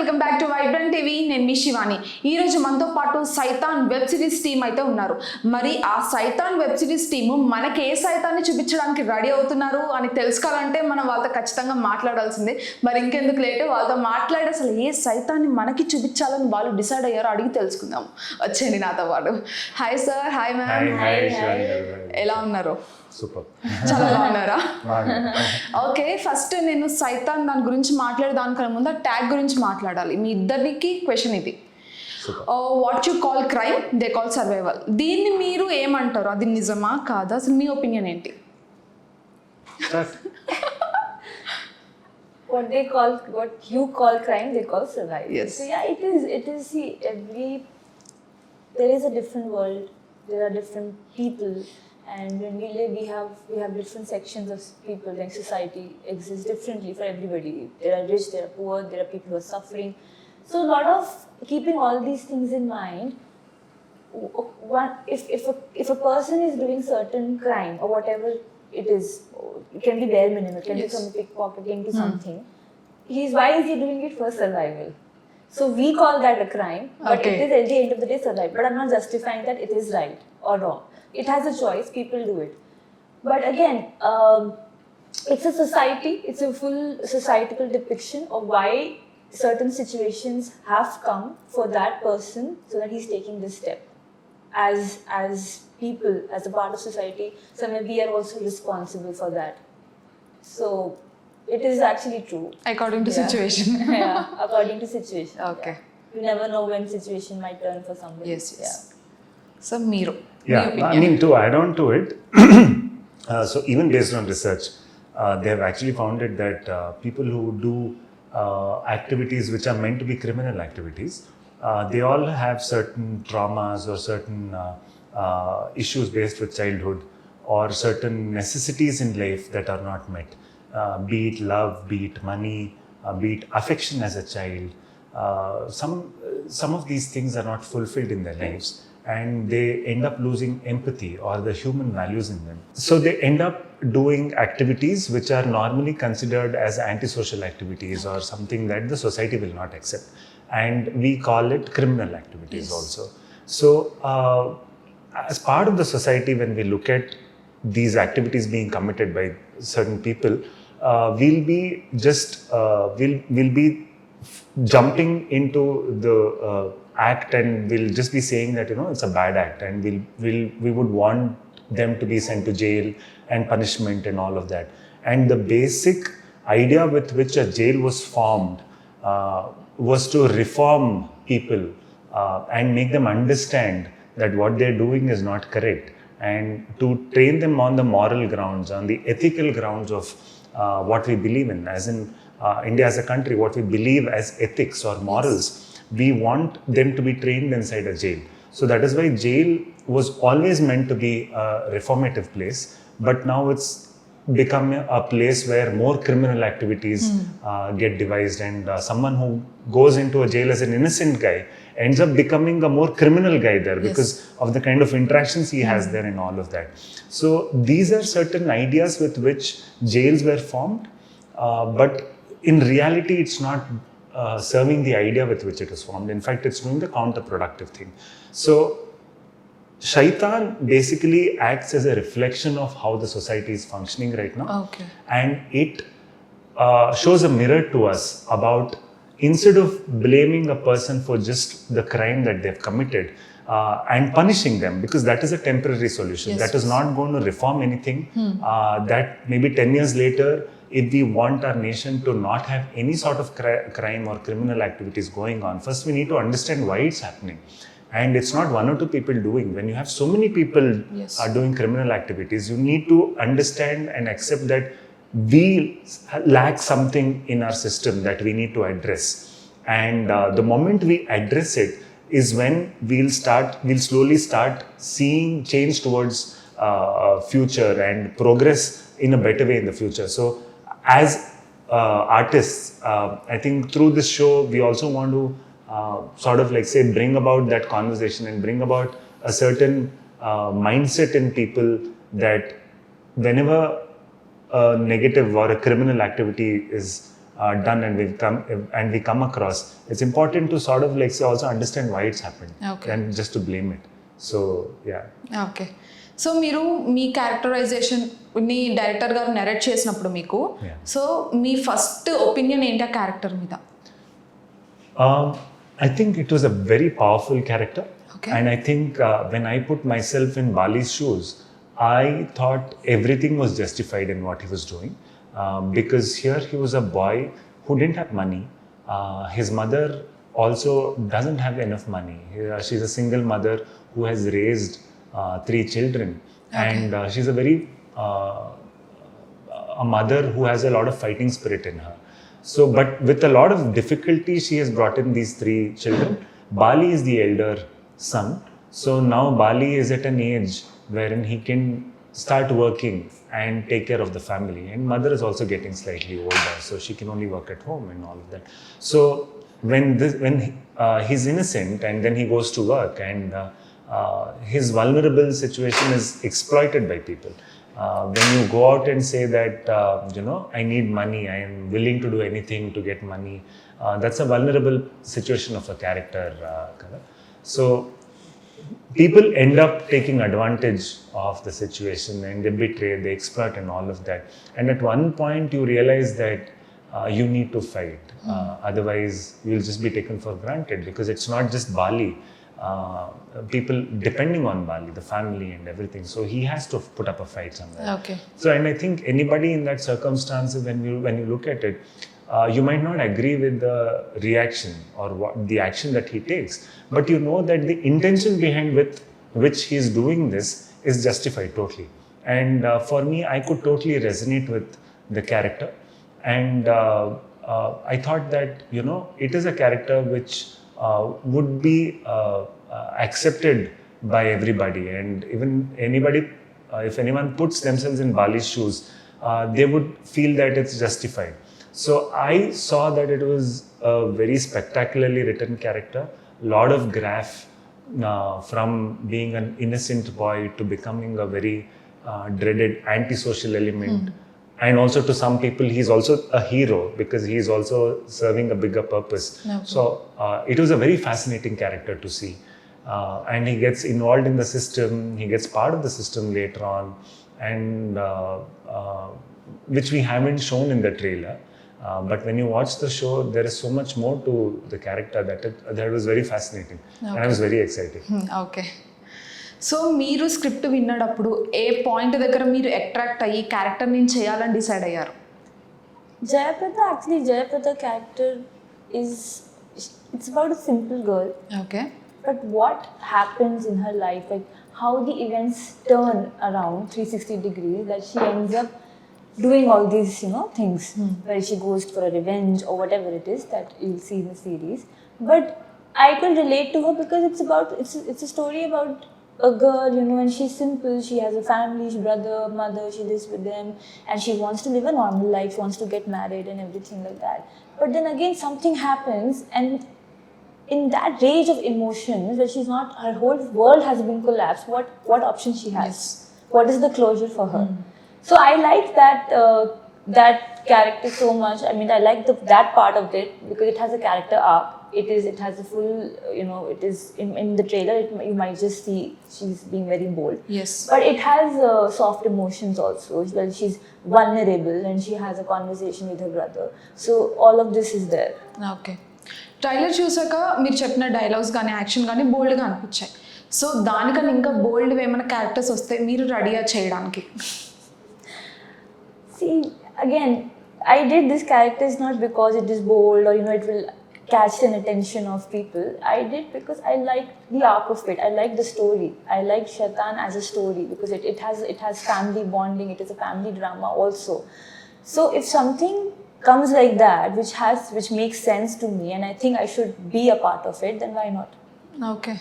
Welcome back to Ybrant TV. నేను మీ శివాని. ఈ రోజు మనతో పాటు సైతాన్ వెబ్ సిరీస్ టీమ్ అయితే ఉన్నారు. మరి ఆ సైతాన్ వెబ్ సిరీస్ టీమ్ మనకి ఏ సైతాన్ని చూపించడానికి రెడీ అవుతున్నారు అని తెలుసుకోవాలంటే మనం వాళ్ళతో ఖచ్చితంగా మాట్లాడాల్సిందే. మరి ఇంకెందుకు లేట్, వాళ్ళతో మాట్లాడి అసలు ఏ సైతాన్ని మనకి చూపించాలని వాళ్ళు డిసైడ్ అయ్యారో అడిగి తెలుసుకుందాం. వచ్చేయండి నాతో పాటు. Hi sir. Hi ma'am. ఎలా ఉన్నారు? సూపర్. చాలా బాగున్నారా? ఓకే, ఫస్ట్ నేను సైతాన్ దాని గురించి మాట్లాడే దానికన్నా ముందు ట్యాగ్ గురించి మాట్లాడాలి. మీ ఇద్దరికి క్వశ్చన్ ఇది. What you call crime they call survival. దీన్ని మీరు ఏమంటారు? అది నిజమా కాదా? అసలు మీ ఒపీనియన్ ఏంటి? What you call crime, they call survival. Yes. So yeah, it is. See, there is a different world. There are different people, and when we live, we have different sections of people. Like society exists differently for everybody. There are rich, there are poor, there are people who are suffering. So a lot of keeping all these things in mind. If a person is doing certain crime or whatever it is, it can be bare minimum, it can be from pickpocketing to something. Why is he doing it? For survival. So we call that a crime, but it is at the end of the day survival. But I'm not justifying that it is right or wrong. It has a choice, people do it. But again, it's a society, it's a full societal depiction of why certain situations have come for that person so that he's taking this step. As people, as a part of society, so maybe we are also responsible for that. So it is actually true. According to situation. Yeah, according to situation. Okay. Yeah. You never know when situation might turn for somebody. Yes. So మీరు. Yeah, I mean, to add on to it, so even based on research, they have actually found it that people who do activities which are meant to be criminal activities, they all have certain traumas or certain issues based with childhood or certain necessities in life that are not met. Be it love, be it money, be it affection as a child. Some of these things are not fulfilled in their lives, and they end up losing empathy or the human values in them. So they end up doing activities which are normally considered as antisocial activities or something that the society will not accept. And we call it criminal activities also. So as part of the society, when we look at these activities being committed by certain people, we'll be jumping into the act, and we'll just be saying that it's a bad act, and we would want them to be sent to jail and punishment and all of that. And the basic idea with which a jail was formed was to reform people and make them understand that what they're doing is not correct, and to train them on the moral grounds, on the ethical grounds of what we believe in. As in India as a country, what we believe as ethics or morals, we want them to be trained inside a jail. So that is why jail was always meant to be a reformative place, but now it's become a place where more criminal activities get devised, and someone who goes into a jail as an innocent guy ends up becoming a more criminal guy there because of the kind of interactions he has there and all of that. So these are certain ideas with which jails were formed, but in reality it's not serving the idea with which it was formed. In fact, it's doing the counterproductive thing. So Shaitan basically acts as a reflection of how the society is functioning right now. Okay. And it shows a mirror to us about, instead of blaming a person for just the crime that they've committed and punishing them, because that is a temporary solution. That is not going to reform anything. That maybe 10 years later, if we want our nation to not have any sort of crime or criminal activities going on, first we need to understand why it's happening. And it's not one or two people doing. When you have so many people are doing criminal activities, you need to understand and accept that we lack something in our system that we need to address. And the moment we address it is when we'll slowly start seeing change towards future and progress in a better way in the future. So as artists, I think through this show, we also want to sort of bring about that conversation and bring about a certain mindset in people that whenever a negative or a criminal activity is done and we come across, it's important to sort of like also understand why it's happened Okay. and just to blame it. So yeah. Okay. So మీరు మీ క్యారెక్టరైజేషన్ని director గారు narrate చేసినప్పుడు మీకు Yeah. So మీ first opinion ఏంటి ఆ character మీద? I think it was a very powerful character. Okay. And I think when I put myself in Bali's shoes, I thought everything was justified in what he was doing. Because here he was a boy who didn't have money. His mother also doesn't have enough money. She's a single mother who has raised 3 children. Okay. And she's a mother who has a lot of fighting spirit in her. So, but with a lot of difficulty, she has brought in these 3 children. Bali is the elder son. So now Bali is at an age wherein he can start working and take care of the family. And mother is also getting slightly older, so she can only work at home and all of that. So when he's innocent and then he goes to work and his vulnerable situation is exploited by people. When you go out and say that, I need money, I am willing to do anything to get money, that's a vulnerable situation of a character. So people end up taking advantage of the situation and they betray, they exploit and all of that. And at one point you realize that you need to fight. Otherwise you'll just be taken for granted, because it's not just Bali. People depending on Bali, the family and everything. So he has to put up a fight somewhere. Okay. So, and I think anybody in that circumstance, when you look at it, you might not agree with the reaction or the action that he takes, but you know that the intention behind with which he is doing this is justified totally. And for me, I could totally resonate with the character. And I thought that, it is a character which would be accepted by everybody. And even anybody, if anyone puts themselves in Bali's shoes, they would feel that it's justified. So I saw that it was a very spectacularly written character, lot of graph, from being an innocent boy to becoming a very dreaded antisocial element. And also to some people, he's also a hero because he's also serving a bigger purpose. Okay. So it was a very fascinating character to see. And he gets involved in the system, he gets part of the system later on, and which we haven't shown in the trailer. But when you watch the show, there is so much more to the character that was very fascinating. And I was very excited. Okay. So మీరు script విన్నప్పుడు ఏ point దగ్గర మీరు attract అయ్యి character నేను చేయాలని decide అయ్యారు? Jayaprada character it's about a simple girl. Okay. But what happens in her life, like how the events turn around 360 degrees, that she ends up doing all these, things, where she goes for a revenge or whatever it is that you'll see in the series. But I could relate to her because it's a story about a girl, and she's simple. She has a family, brother, mother, she lives with them, and she wants to live a normal life, she wants to get married and everything like that. But then again, something happens, and in that rage of emotions, where her whole world has been collapsed, what option she has? Yes. What is the closure for her? So I like that character so much. I mean, I like that part of it because it has a character arc. It has a full, it is in the trailer. You might just see she's being very bold. Yes. But it has soft emotions also. Well, she's vulnerable and she has a conversation with her brother. So all of this is there. Okay. Trailer చూసాక మీరు చెప్పిన dialogues కానీ action కానీ బోల్డ్గా అనిపించాయి. So దానికన్నా ఇంకా బోల్డ్ ఏమైనా characters వస్తే మీరు రెడీగా చేయడానికి? See, again, I did this character not because it is bold or it will catch the attention of people. I did because I like the arc of it. I like the story. I like Shaitan as a story because it has family bonding. It is a family drama also. So if something comes like that, which makes sense to me, and I think I should be a part of it, then why not? Okay.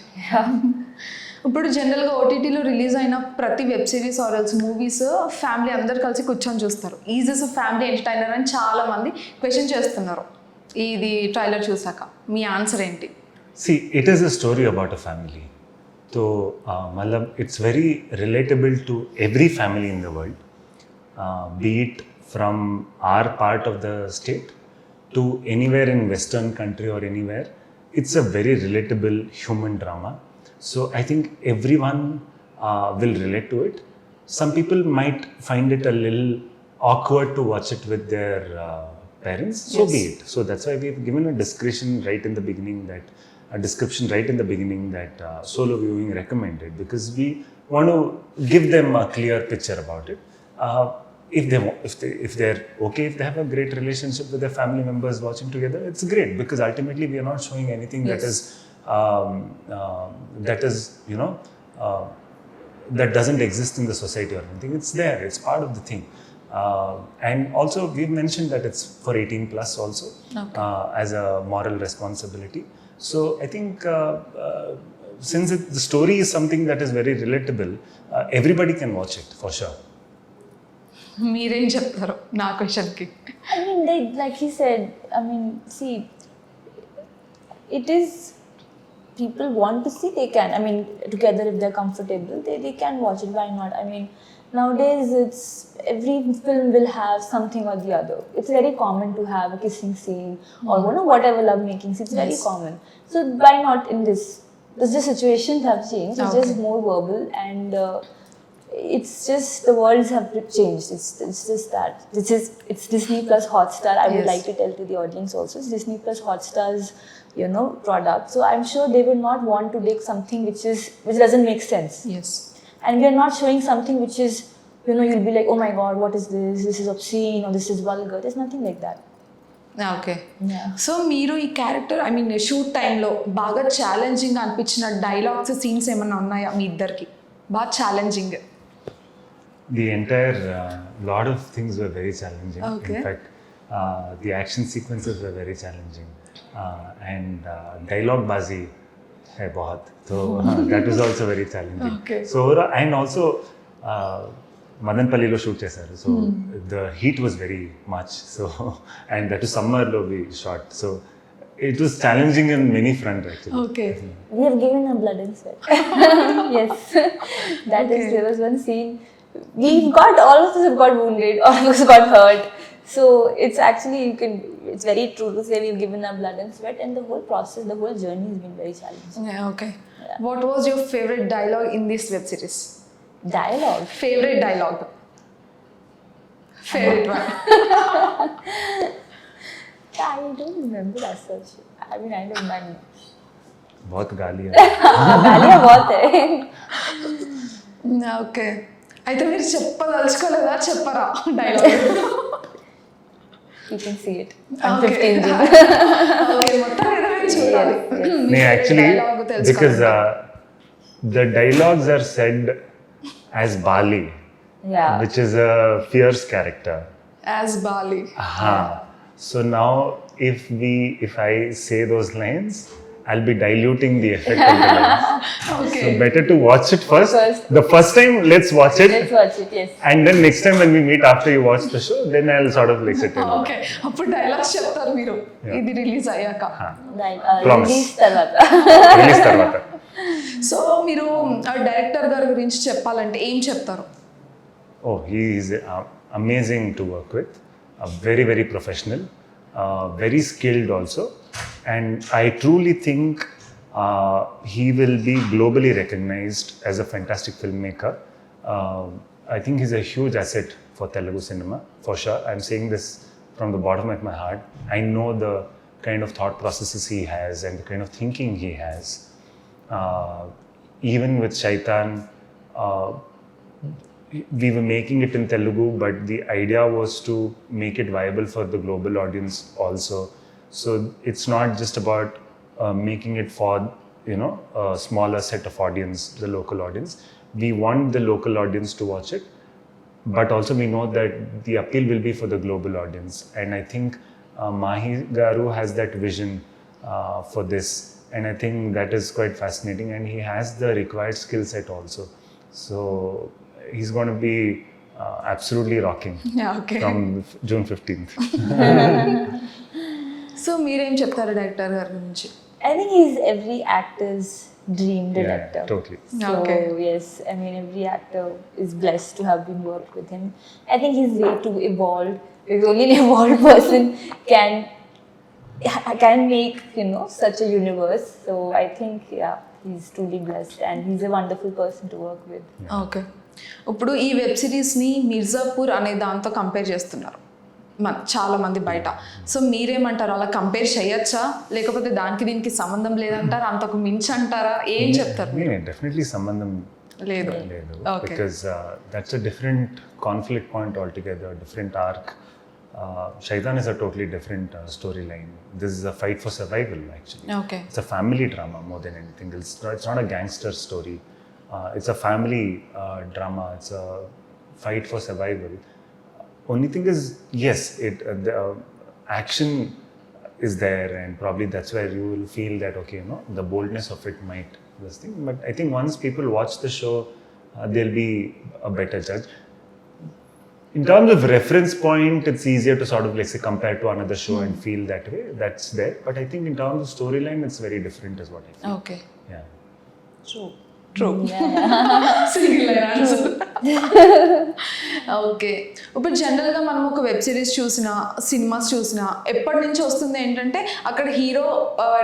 ఇప్పుడు జనరల్గా ఓటీటీలో release అయిన ప్రతి web series or else movies family అందరు కలిసి కూర్చొని చూస్తారు. Is this family entertainer అని చాలామంది క్వశ్చన్ చేస్తున్నారు ఇది ట్రైలర్ చూసాక. మీ ఆన్సర్ ఏంటి? See, it is a story about a family. So, it's very relatable to every family in the world, be it from our part of the state to anywhere in Western country or anywhere, it's a very relatable human drama. So I think everyone will relate to it. Some people might find it a little awkward to watch it with their parents. So be it. So that's why we've given a description right in the beginning that solo viewing recommended, because we want to give them a clear picture about it. If they're okay, if they have a great relationship with their family members watching together, it's great, because ultimately we are not showing anything that is that doesn't exist in the society or anything. It's there, it's part of the thing. And also we've mentioned that it's for 18 plus also, as a moral responsibility. So I think since the story is something that is very relatable, everybody can watch it for sure. మీరేం చెప్తారు నా క్వశ్చన్కి? I mean, like he said, I mean, see, it is, people want to see, they can. I mean, together if they're comfortable, they can watch it. Why not? I mean, nowadays it's every film will have something or the other. It's very common to have a kissing scene or whatever love making scene. It's very common. So why not in this? Because the situations have changed. It's just more verbal, and it's just the worlds have changed. It's just that it's Disney plus Hotstar. I would like to tell to the audience also, it's Disney plus Hotstar's product. So I'm sure they would not want to take something which doesn't make sense. Yes. And we are not showing something which is, you'll be like, oh my god, what is this? This is obscene or this is vulgar. There's nothing like that. Okay. Yeah. So మీరు ఈ character, I mean shoot టైంలో బాగా challenging అనిపించిన dialogues, scenes ఏమైనా ఉన్నాయా మీ ఇద్దరికి బాగా challenging? The entire lot of things were very challenging. Okay. In fact, the action sequences were very challenging, and dialogue bazi hai bahut. So that was also very challenging. Okay. So and also Madanpalli lo shoot chesaru. So the heat was very much. So and that was summer lo we shot. So it was challenging in many fronts actually. Okay. We have given her blood and sweat. Yes. There was one scene. All of us have got wounded, all of us got hurt. So it's actually, it's very true to say we've given our blood and sweat, and the whole process, the whole journey has been very challenging. Okay. What was your favourite dialogue in this web series? Dialogue. Favourite dialogue. Favourite one. I don't remember as such. I mean, I don't mind. बहुत गाली है. गालियाँ बहुत है. Okay. అయితే మీరు చెప్పదలుచుకోలేదా, చెప్పరా dialogue? You can see it. I'm 15 June. Okay, మొత్తం ఏదైనా చూడాలి. Nee, actually, because the dialogues are said as Bali, Yeah. which is a fierce character. As Bali. So now, if I say those lines, I'll be diluting the effect of the lines. Okay. So better to watch it first. The first time, let's watch it. Let's watch it, yes. And then next time when we meet after you watch the show, then I'll sort of like sit in. Okay, అప్పుడు dialogues చెప్తారు మీరు ఇది release అయ్యాక. Right. Promise. Release tarvata. Release tarvata. So మీరు director గారి గురించి చెప్పాలంటే ఏం చెప్తారు? Oh, he is amazing to work with. Very, very professional. Very skilled also. And I truly think he will be globally recognized as a fantastic filmmaker. I think he's a huge asset for Telugu cinema, for sure. I'm saying this from the bottom of my heart. I know the kind of thought processes he has and the kind of thinking he has. Even with Shaitan, we were making it in Telugu, but the idea was to make it viable for the global audience also. So it's not just about making it for a smaller set of audience, the local audience. We want the local audience to watch it, but also we know that the appeal will be for the global audience. And I think Mahi Garu has that vision for this, and I think that is quite fascinating. And he has the required skill set also. So he's going to be absolutely rocking okay. from June 15th. So మీరేం చెప్తారు director గారి గురించి? I think he's every actor's dream director. Yeah, totally. So Okay. yes, I mean every actor is blessed to have been worked with him. I think he's way too evolved. Because only an evolved person can can make, you know, such a universe. So I think, yeah, he's truly blessed and he's a wonderful person to work with. Okay, ఇప్పుడు ఈ web సిరీస్ని Mirzapur అనే దాంతో compare చేస్తున్నారు చాలా మంది బయట. So మీరేమంటారు, అలా కంపేర్ చేయొచ్చా, లేకపోతే దానికి దీనికి సంబంధం లేదంటారా, అంతకు మించి అంటారా, ఏం చెప్తారు? డెఫినెట్లీ సంబంధం లేదు, because that's a different conflict point altogether, different arc. Shaitan is a totally different storyline. This is a fight for survival, actually. Okay. It's a family drama more than anything. It's not a gangster story. It's a family drama. It's a fight for survival. Only thing is, yes, the action is there, and probably that's where you will feel that, okay, you know, the boldness of it might this thing. But I think once people watch the show, they'll be a better judge. In terms of reference point, it's easier to sort of like say compare to another show and feel that way. That's there. But I think in terms of storyline, it's very different, is what I feel. Okay, Yeah. True, single line answer. Okay, ఇప్పుడు జనరల్గా మనం ఒక web series చూసినా, cinemas చూసినా, ఎప్పటి నుంచి వస్తుంది ఏంటంటే అక్కడ hero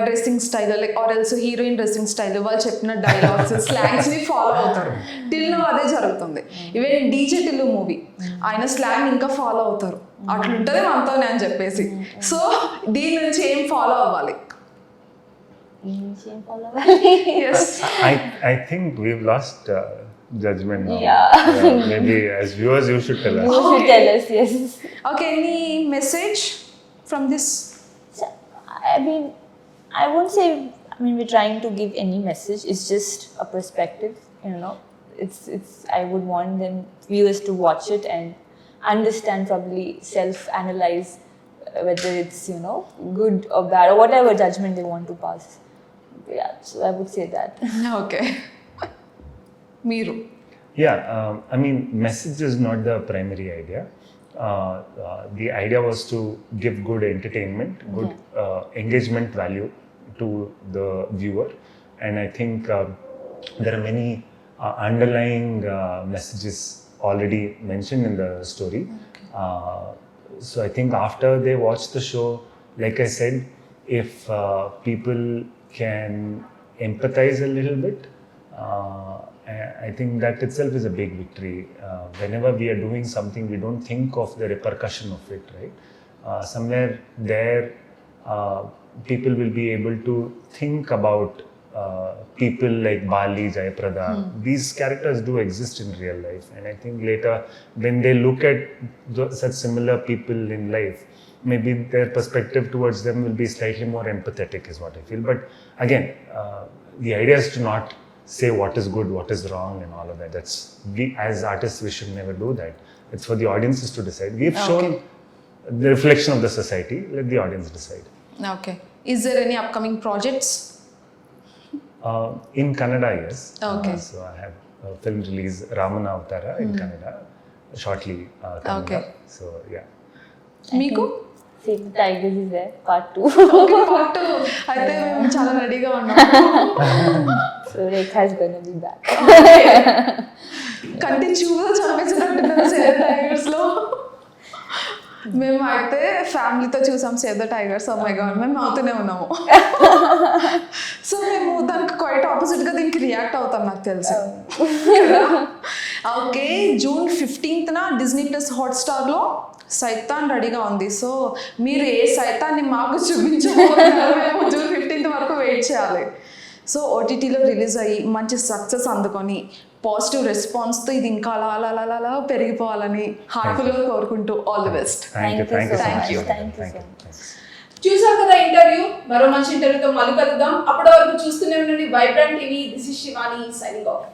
dressing style like or else heroine dressing style, వాళ్ళు చెప్పిన డైలాగ్స్ స్లాంగ్స్ని ఫాలో అవుతారు. టిల్లు అదే జరుగుతుంది. ఈవెన్ డీజే టిల్లు మూవీ, ఆయన స్లాంగ్ ఇంకా ఫాలో అవుతారు. అట్లుంటుంది మనతోనే అని చెప్పేసి. సో దీని నుంచి ఏం ఫాలో అవ్వాలి? Yes. I think we've lost judgment now. Yeah. Maybe as viewers, you should tell us. You should tell us, yes. Okay, any message from this? So, I mean, I won't say, I mean, we're trying to give any message. It's just a perspective, you know. It's. I would want them, viewers, to watch it and understand, probably self-analyze whether it's, you know, good or bad or whatever judgment they want to pass. Yeah, so I would say that. Okay. Meeru. Yeah, I mean, message is not the primary idea. The idea was to give good entertainment, good engagement value to the viewer, and I think there are many underlying messages already mentioned in the story. So I think after they watch the show, like I said, if people can empathize a little bit, I think that itself is a big victory. Whenever we are doing something, we don't think of the repercussion of it, right? Somewhere there, people will be able to think about people like Bali, Jayaprada. These characters do exist in real life, and I think later when they look at such similar people in life, maybe their perspective towards them will be slightly more empathetic, is what I feel. But again, the idea is to not say what is good, what is wrong, and all of that. We as artists, we should never do that. It's for the audiences to decide. We've shown the reflection of the society. Let the audience decide. Okay. Is there any upcoming projects? In Kannada, yes. Okay. So I have a film release, Ramana Avtara, in Kannada, shortly coming Okay. up. So yeah. Meeku? Save the Tigers is there, part 2. Okay, part 2. అయితే మేము చాలా రెడీగా ఉన్నాం. So Rekha is going to be back. కంటి చూపుతో చంపేసినట్టున్నారు save the tigers లో. మేము అయితే ఫ్యామిలీతో చూసాం Save the Tigers. Oh my god, మేము అవుతూనే ఉన్నాము. సో మేము దానికి క్వైట్ ఆపోజిట్ గా దీనికి రియాక్ట్ అవుతాం, నాకు తెలుసు. Okay, June 15th Disney plus Hotstar లో సైతాన్ రెడీగా ఉంది. సో మీరు ఏ సైతాన్ని మాకు చూపించబోతున్నారు, మేము జూన్ 15th వరకు వెయిట్ చేయాలి. సో ఓటీటీలో రిలీజ్ అయ్యి మంచి సక్సెస్ అందుకొని పాజిటివ్ రెస్పాన్స్తో ఇది ఇంకా అలా అలా అలా అలా పెరిగిపోవాలని హార్ట్ఫుల్గా కోరుకుంటూ all the best. Thank you so much. Thank you so Thanks. చూసారు కదా ఇంటర్వ్యూ. మరో మంచి ఇంటర్వ్యూతో మళ్ళీ కలుద్దాం. అప్పటి వరకు చూస్తూనే ఉండండి Vibrant TV. This is Shivani signing off.